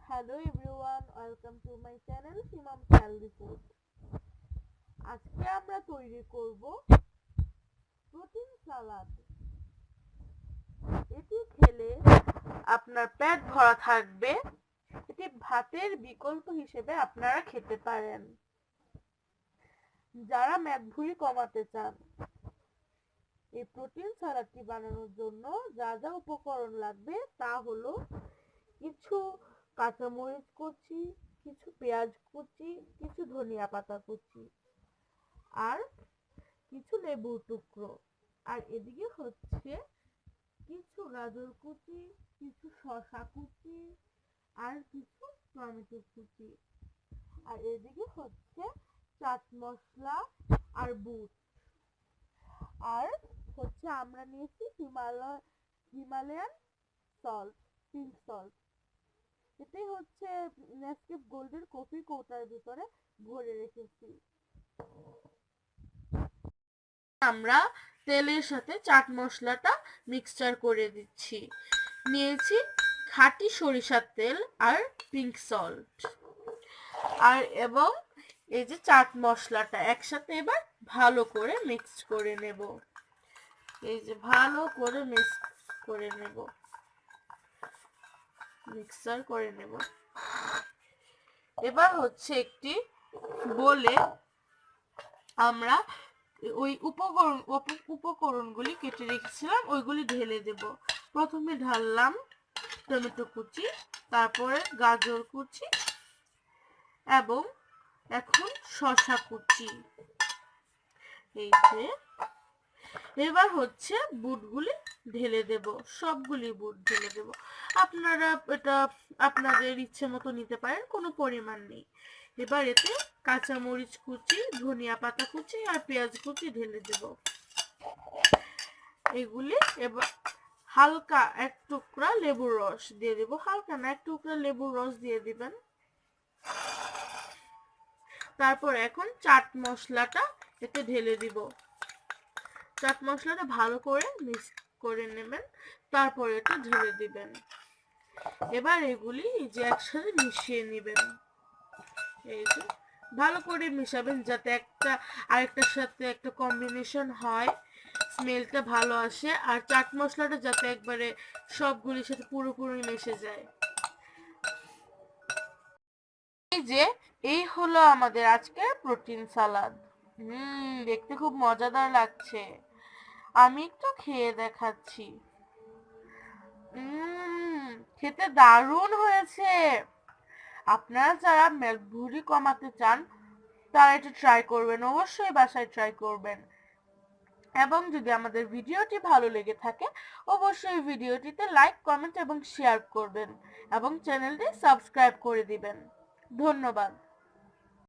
Hello everyone, welcome to my channel Shimom Healthy Food. আজকে আমরা তৈরি করব প্রোটিন সালাদ। এটি খেলে আপনার পেট ভরা থাকবে। এটি ভাতের বিকল্প হিসেবে আপনারা খেতে পারেন। যারা মেদভুঁড়ি কমাতে চান, এই প্রোটিন সালাদটি বানানোর জন্য যা যা উপকরণ লাগবে তা হলো কিছু কাঁচামরিচ কুচি, কিছু পেঁয়াজ কুচি, কিছু ধনিয়া পাতা কুচি, আর কিছু লেবুর টুকরো, আর এদিকে হচ্ছে কিছু গাজর কুচি, কিছু শসা কুচি, আর কিছু টমেটো কুচি, আর এদিকে হচ্ছে চাট মশলা আর বুট, আর হচ্ছে আমরা নিয়েছি হিমালয়ান সল্ট, পিঙ্ক সল্ট। এটাই হচ্ছে নেসকেফ গোল্ডের কফি কৌটার ভিতরে ভরে রেখেছি। আমরা তেলের সাথে চাট মশলাটা মিক্সচার করে দিচ্ছি। নিয়েছি খাঁটি সরিষার তেল আর পিঙ্ক সল্ট, আর এবং এই যে চাট মশলাটা একসাথে এবার ভালো করে মিক্স করে নেব। এই যে ভালো করে মিক্স করে নেব, মিক্সার করে নেব। এবার হচ্ছে একটি বলে আমরা ওই উপকরণগুলি কেটে রেখেছিলাম ওইগুলি ঢেলে দেব। প্রথমে ঢাললাম টমেটো কুচি, তারপরে গাজর কুচি, এবং এখন শসা কুচি। এই যে এবার হচ্ছে বুটগুলি ঢেলে দেব, সবগুলি বুট ঢেলে দেব। আপনারা এটা আপনাদের ইচ্ছে মতো নিতে পারেন, কোনো পরিমাণ নেই। এবার এতে কাঁচামরিচ কুচি, ধনিয়া পাতা কুচি আর পেঁয়াজ কুচি ঢেলে দেব। এগুলি এবার হালকা এক টুকরা লেবুর রস দিয়ে দেব, হালকা না, এক টুকরা লেবুর রস দিয়ে দিবেন। তারপর এখন চাট মশলাটা এতে ঢেলে দিব। চাট মশলাটা ভালো করে মিক্স করে নেবেন, তারপর এটা ঢেলে দিবেন। এবার এগুলি যে একসাথে মিশিয়ে নেবেন। এই যে ভালো করে মিশাবেন যাতে একটা আরেকটার সাথে একটা কম্বিনেশন হয়, স্মেলটা ভালো আসে, আর চাট মশলাটা যাতে একবারে সবগুলির সাথে পুরোপুরি মিশে যায়। এই যে এই হলো আমাদের আজকের প্রোটিন সালাদ। দেখতে খুব মজাদার লাগছে। আমি একটু খেয়ে দেখাচ্ছি। খেতে দারুণ হয়েছে। আপনারা যারা মেদভুঁড়ি কমাতে চান তারা এটা ট্রাই করবেন, অবশ্যই বাসায় ট্রাই করবেন। এবং যদি আমাদের ভিডিওটি ভালো লেগে থাকে অবশ্যই ভিডিওটিতে লাইক, কমেন্ট এবং শেয়ার করবেন এবং চ্যানেলটি সাবস্ক্রাইব করে দিবেন। ধন্যবাদ।